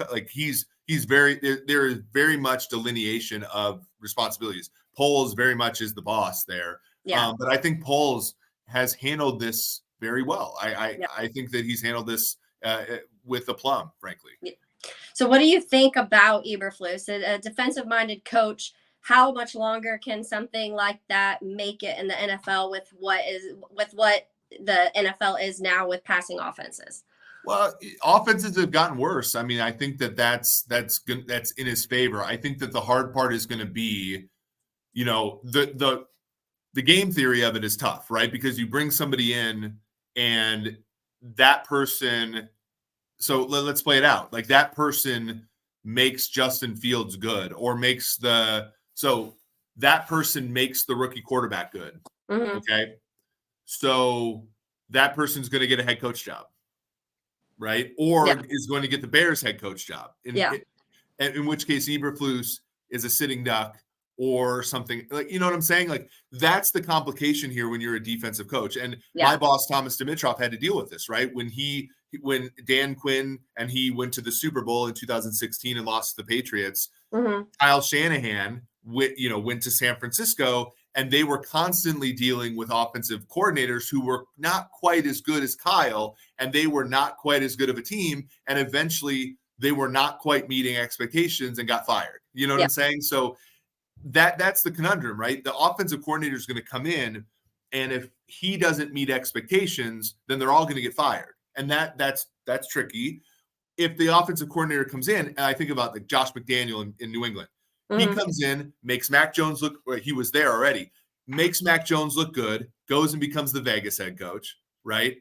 is very much delineation of responsibilities. Poles very much is the boss there. But I think Poles has handled this very well. I think that he's handled this with aplomb, frankly. So what do you think about Eberflus, a defensive-minded coach? How much longer can something like that make it in the NFL with what the NFL is now with passing offenses? Well, offenses have gotten worse. I mean, I think that's in his favor. I think that the hard part is going to be, the game theory of it is tough, right? Because you bring somebody in and that person, so let's play it out. Like that person makes Justin Fields good, or that person makes the rookie quarterback good. Mm-hmm. Okay. So that person's going to get a head coach job, right? Or is going to get the Bears head coach job. In which case Eberflus is a sitting duck or something, like, you know what I'm saying? Like that's the complication here when you're a defensive coach. And my boss, Thomas Dimitroff, had to deal with this, right? When Dan Quinn and he went to the Super Bowl in 2016 and lost to the Patriots, Kyle Shanahan went to San Francisco, and they were constantly dealing with offensive coordinators who were not quite as good as Kyle, and they were not quite as good of a team. And eventually they were not quite meeting expectations and got fired. You know what I'm saying? So that's the conundrum, right? The offensive coordinator is going to come in, and if he doesn't meet expectations, then they're all going to get fired. And that's tricky. If the offensive coordinator comes in, and I think about like Josh McDaniel in New England, he comes in, makes Mac Jones look like he was there already. makes Mac Jones look good, goes and becomes the Vegas head coach, right?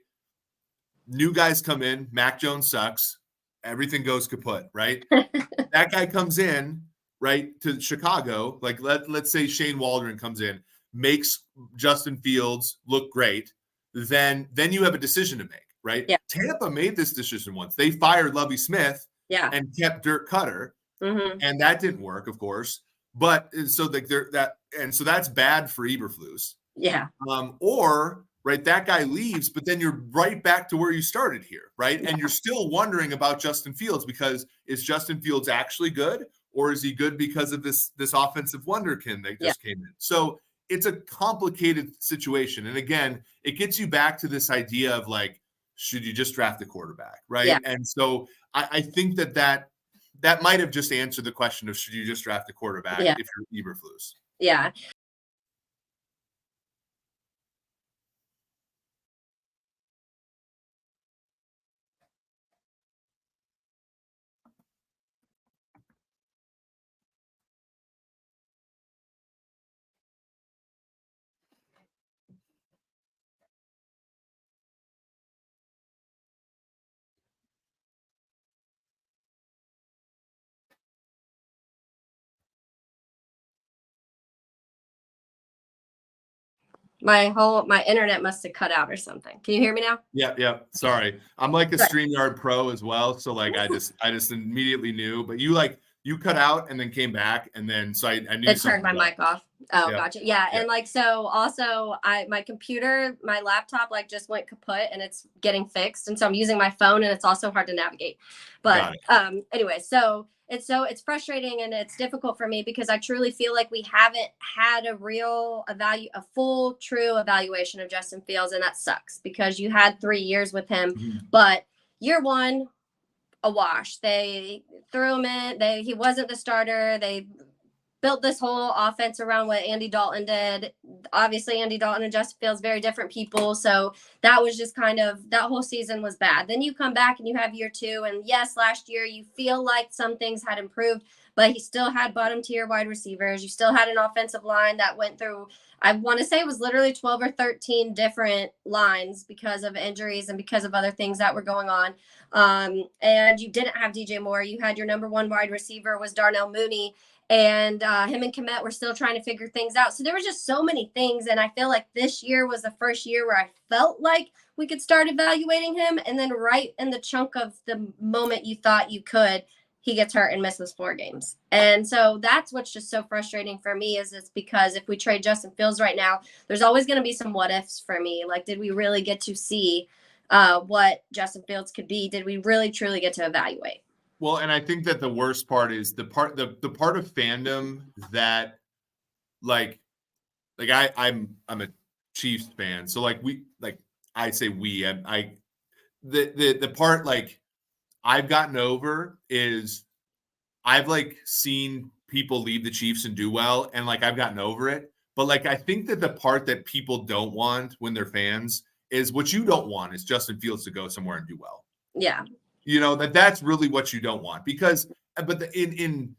New guys come in, Mac Jones sucks, everything goes kaput, right? That guy comes in, right, to Chicago, like let's say Shane Waldron comes in, makes Justin Fields look great, then you have a decision to make, right? Yeah. Tampa made this decision once. They fired Lovie Smith and kept Dirk Cutter, and that didn't work, of course. But so so that's bad for Eberflus. Yeah. Or right, that guy leaves, but then you're right back to where you started here, right? Yeah. And you're still wondering about Justin Fields, because is Justin Fields actually good, or is he good because of this offensive wonderkin that just came in? So it's a complicated situation. And again, it gets you back to this idea of like, should you just draft a quarterback, right? Yeah. And so I think that might have just answered the question of should you just draft a quarterback if you're Eberflus. Yeah. My internet must have cut out or something. Can you hear me now? Yeah. Sorry. I'm like a StreamYard Pro as well. So like I just immediately knew, but you cut out and then came back, and then so I knew it turned my mic off. Oh, gotcha. Yeah. And like, so also my computer, my laptop like just went kaput and it's getting fixed. And so I'm using my phone and it's also hard to navigate. But anyway, so it's frustrating and it's difficult for me because I truly feel like we haven't had a full true evaluation of Justin Fields. And that sucks because you had 3 years with him, but year one, a wash. They threw him in. He wasn't the starter. They built this whole offense around what Andy Dalton did. Obviously, Andy Dalton and Justin Fields, very different people. So that was just kind of, that whole season was bad. Then you come back and you have year two. And yes, last year you feel like some things had improved, but he still had bottom tier wide receivers. You still had an offensive line that went through, I want to say it was literally 12 or 13 different lines because of injuries and because of other things that were going on. And you didn't have DJ Moore. You had your number one wide receiver was Darnell Mooney. And him and Kmet were still trying to figure things out. So there were just so many things. And I feel like this year was the first year where I felt like we could start evaluating him. And then right in the chunk of the moment you thought you could, he gets hurt and misses 4 games. And so that's what's just so frustrating for me is it's because if we trade Justin Fields right now, there's always going to be some what ifs for me. Like, did we really get to see what Justin Fields could be? Did we really truly get to evaluate? Well, and I think that the worst part is the part of Fandom that I'm a Chiefs fan. So I say the part like I've gotten over is I've seen people leave the Chiefs and do well, and I've gotten over it. But I think that the part that people don't want when they're fans is what you don't want is Justin Fields to go somewhere and do well. Yeah. You know, that's really what you don't want because, in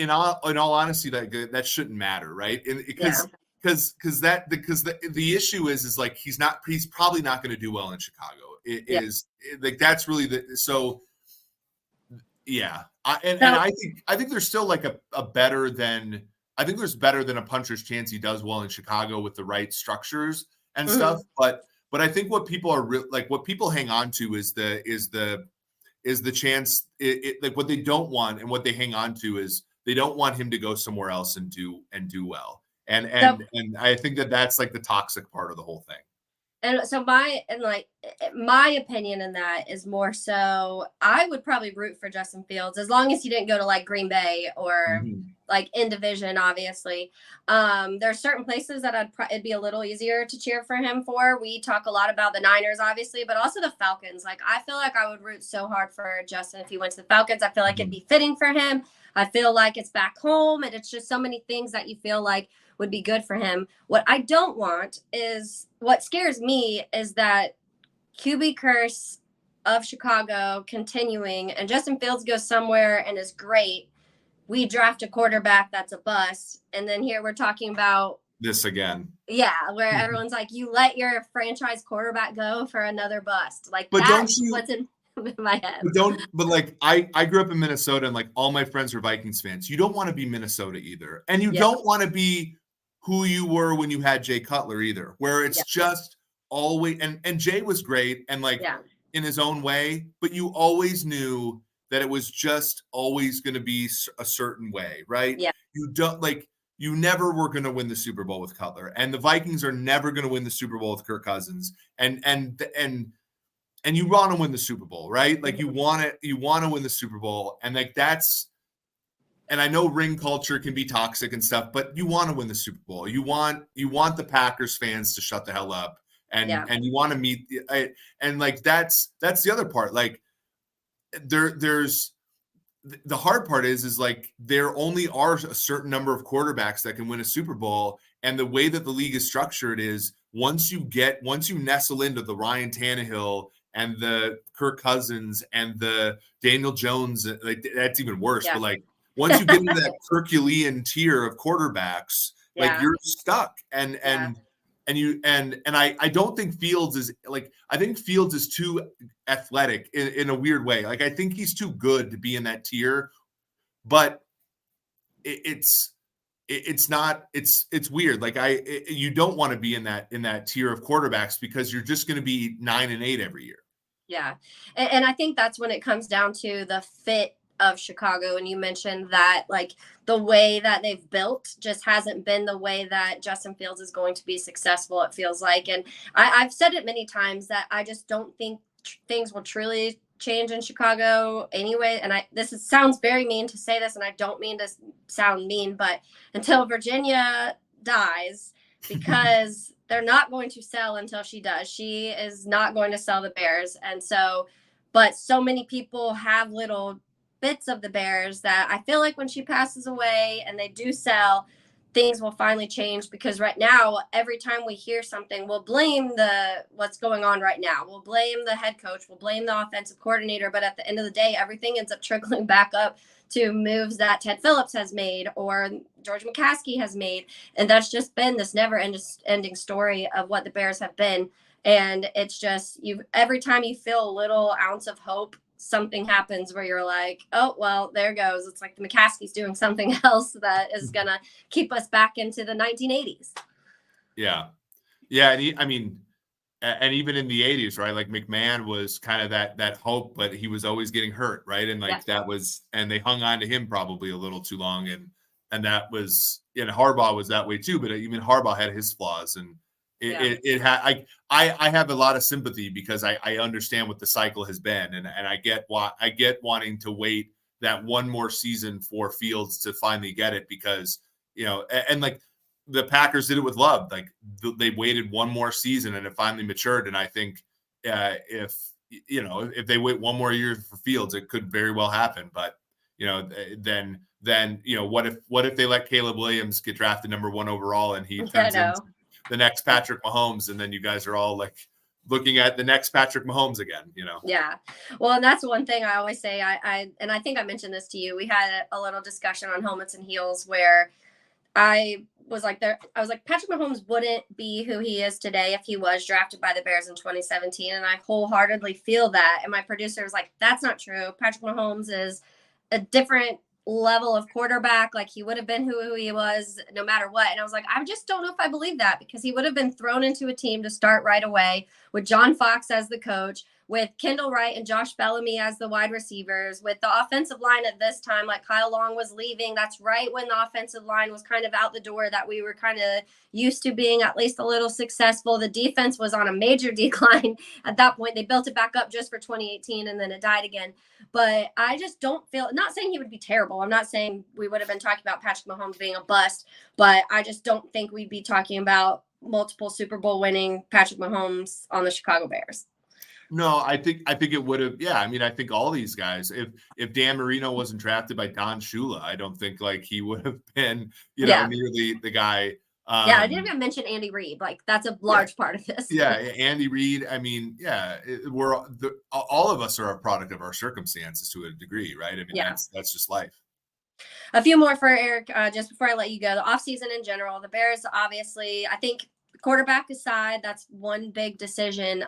all honesty, that shouldn't matter, right? Because the issue is he's probably not going to do well in Chicago. That's really so. Yeah, and I think there's still a better than I think there's better than a puncher's chance he does well in Chicago with the right structures and stuff, But I think what people are what people hang on to is the chance. What they don't want and what they hang on to is they don't want him to go somewhere else and do well. And I think that's the toxic part of the whole thing. And so my opinion in that is more so I would probably root for Justin Fields as long as he didn't go to Green Bay or in division, obviously. There's certain places that it'd be a little easier to cheer for him for. We talk a lot about the Niners, obviously, but also the Falcons. I feel like I would root so hard for Justin if he went to the Falcons. I feel like it'd be fitting for him. I feel like it's back home, and it's just so many things that you feel like would be good for him. What I don't want is what scares me is that QB curse of Chicago continuing and Justin Fields goes somewhere and is great. We draft a quarterback that's a bust. And then here we're talking about this again. Yeah, where everyone's like, you let your franchise quarterback go for another bust. Like But don't that's you? what's in my head. But like I grew up in Minnesota and like all my friends are Vikings fans. You don't want to be Minnesota either. And you don't want to be who you were when you had Jay Cutler either, where it's just always and Jay was great and like in his own way, but you always knew that it was just always going to be a certain way, right? Yeah. You don't like you never were going to win the Super Bowl with Cutler, and the Vikings are never going to win the Super Bowl with Kirk Cousins. And you want to win the Super Bowl, right? Like you want to win the Super Bowl. And like that's, and I know ring culture can be toxic and stuff, but you want to win the Super Bowl. You want the Packers fans to shut the hell up and you want to meet and like that's the other part. Like there's the hard part is like there only are a certain number of quarterbacks that can win a Super Bowl. And the way that the league is structured is once you nestle into the Ryan Tannehill and the Kirk Cousins and the Daniel Jones, like that's even worse. But like once you get into that Herculean tier of quarterbacks, like you're stuck. And I don't think Fields is like, I think Fields is too athletic in a weird way. Like I think he's too good to be in that tier, but it's weird. Like you don't want to be in that tier of quarterbacks because you're just going to be 9-8 every year. Yeah. And I think that's when it comes down to the fit of Chicago. And you mentioned that like the way that they've built just hasn't been the way that Justin Fields is going to be successful, it feels like. And I've said it many times that I just don't think things will truly change in Chicago anyway. And sounds very mean to say this, and I don't mean to sound mean, but until Virginia dies, because they're not going to sell until she does. She is not going to sell the Bears. And so, but so many people have little bits of the Bears that I feel like when she passes away and they do sell, things will finally change, because right now, every time we hear something, we'll blame what's going on right now. We'll blame the head coach. We'll blame the offensive coordinator. But at the end of the day, everything ends up trickling back up to moves that Ted Phillips has made or George McCaskey has made. And that's just been this never ending story of what the Bears have been. And it's just, every time you feel a little ounce of hope, something happens where you're like, oh, well, there goes. It's like the McCaskey's doing something else that is going to keep us back into the 1980s. Yeah. Yeah. And even in the 80s, right? Like McMahon was kind of that hope, but he was always getting hurt, right? And like and they hung on to him probably a little too long. And that was, Harbaugh was that way too, but even Harbaugh had his flaws. And I have a lot of sympathy because I understand what the cycle has been, and I get wanting to wait that one more season for Fields to finally get it, because and like the Packers did it with Love, like they waited one more season and it finally matured. And I think if they wait one more year for Fields, it could very well happen. But then what if they let Caleb Williams get drafted number 1 overall and he turns into the next Patrick Mahomes, and then you guys are all like looking at the next Patrick Mahomes again, Yeah. Well, and that's one thing I always say. I think I mentioned this to you. We had a little discussion on helmets and heels where I was like, Patrick Mahomes wouldn't be who he is today if he was drafted by the Bears in 2017. And I wholeheartedly feel that. And my producer was like, that's not true. Patrick Mahomes is a different level of quarterback. Like he would have been who he was no matter what. And I was like, I just don't know if I believe that, because he would have been thrown into a team to start right away with John Fox as the coach, with Kendall Wright and Josh Bellamy as the wide receivers, with the offensive line at this time, like Kyle Long was leaving. That's right when the offensive line was kind of out the door, that we were kind of used to being at least a little successful. The defense was on a major decline at that point. They built it back up just for 2018 and then it died again. But I just don't feel, not saying he would be terrible. I'm not saying we would have been talking about Patrick Mahomes being a bust, but I just don't think we'd be talking about multiple Super Bowl winning Patrick Mahomes on the Chicago Bears. No, I think it would have. Yeah, I mean, I think all these guys. If Dan Marino wasn't drafted by Don Shula, I don't think like he would have been, nearly the guy. I didn't even mention Andy Reid. Like that's a large part of this. Yeah, Andy Reid. I mean, all of us are a product of our circumstances to a degree, right? I mean, that's just life. A few more for Eric, just before I let you go. The offseason in general, the Bears, obviously, I think quarterback aside, that's one big decision.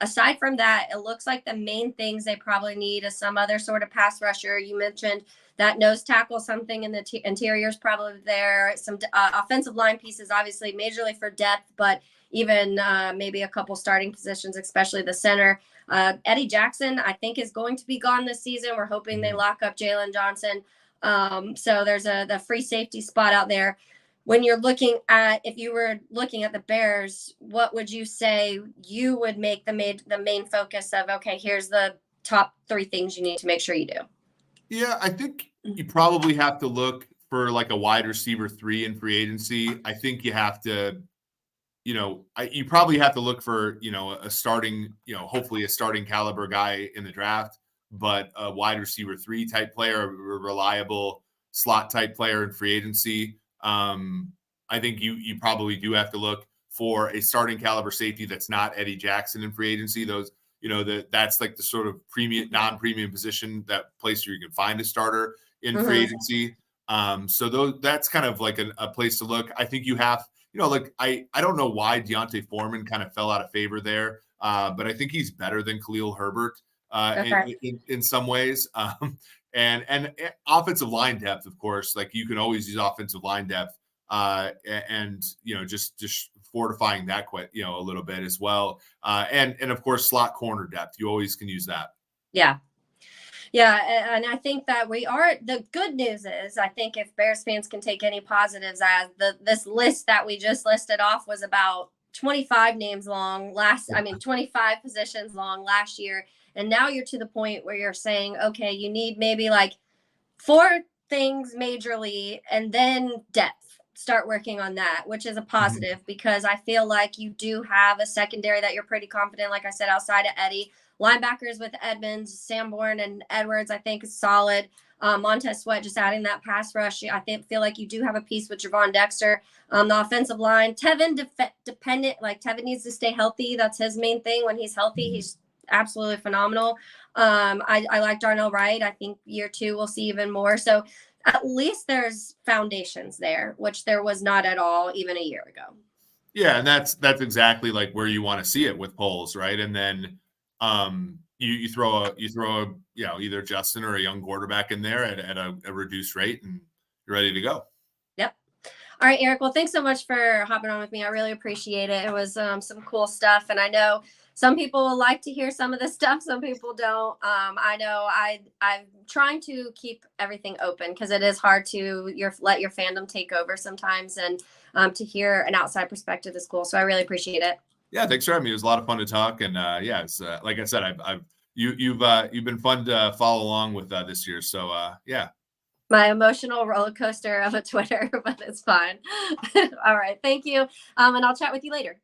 Aside from that, it looks like the main things they probably need is some other sort of pass rusher. You mentioned that nose tackle, something in the interior is probably there. Some offensive line pieces, obviously, majorly for depth, but even maybe a couple starting positions, especially the center. Eddie Jackson, I think, is going to be gone this season. We're hoping they lock up Jalen Johnson. So there's the free safety spot out there. When you're looking at, if you were looking at the Bears, what would you say you would make the main focus of, okay, here's the top 3 things you need to make sure you do? Yeah, I think you probably have to look for like a wide receiver 3 in free agency. I think you have to, you probably have to look for, a starting, hopefully a starting caliber guy in the draft, but a wide receiver 3 type player, a reliable slot type player in free agency. I think you probably do have to look for a starting caliber safety that's not Eddie Jackson in free agency. Those, that's like the sort of non-premium position, that place where you can find a starter in free agency. So that's kind of like a place to look. I think you have, like I don't know why Deontay Foreman kind of fell out of favor there, but I think he's better than Khalil Herbert in some ways. And offensive line depth, of course, like you can always use offensive line depth, and just fortifying that quite a little bit as well. And of course, slot corner depth, you always can use that. Yeah. Yeah, and I think that the good news is, I think if Bears fans can take any positives, as this list that we just listed off was about 25 names long 25 positions long last year. And now you're to the point where you're saying, okay, you need maybe like 4 things majorly, and then depth. Start working on that, which is a positive, because I feel like you do have a secondary that you're pretty confident, like I said, outside of Eddie. Linebackers with Edmonds, Sanborn, and Edwards, I think, is solid. Montez Sweat, just adding that pass rush. I feel like you do have a piece with Javon Dexter. The offensive line, Tevin dependent. Like, Tevin needs to stay healthy. That's his main thing. When he's healthy, he's absolutely phenomenal. I like Darnell Wright. I think year 2 we'll see even more. So at least there's foundations there, which there was not at all even a year ago. Yeah, and that's exactly like where you want to see it with Poles, right? And then you throw a either Justin or a young quarterback in there at a reduced rate, and you're ready to go. Yep. All right, Eric. Well, thanks so much for hopping on with me. I really appreciate it. It was some cool stuff, and I know some people like to hear some of this stuff. Some people don't. I know I'm trying to keep everything open, because it is hard to let your fandom take over sometimes, and to hear an outside perspective is cool. So I really appreciate it. Yeah, thanks for having me. It was a lot of fun to talk, and it's like I said, you've been fun to follow along with this year. So yeah. My emotional roller coaster of a Twitter, but it's fine. All right, thank you, and I'll chat with you later.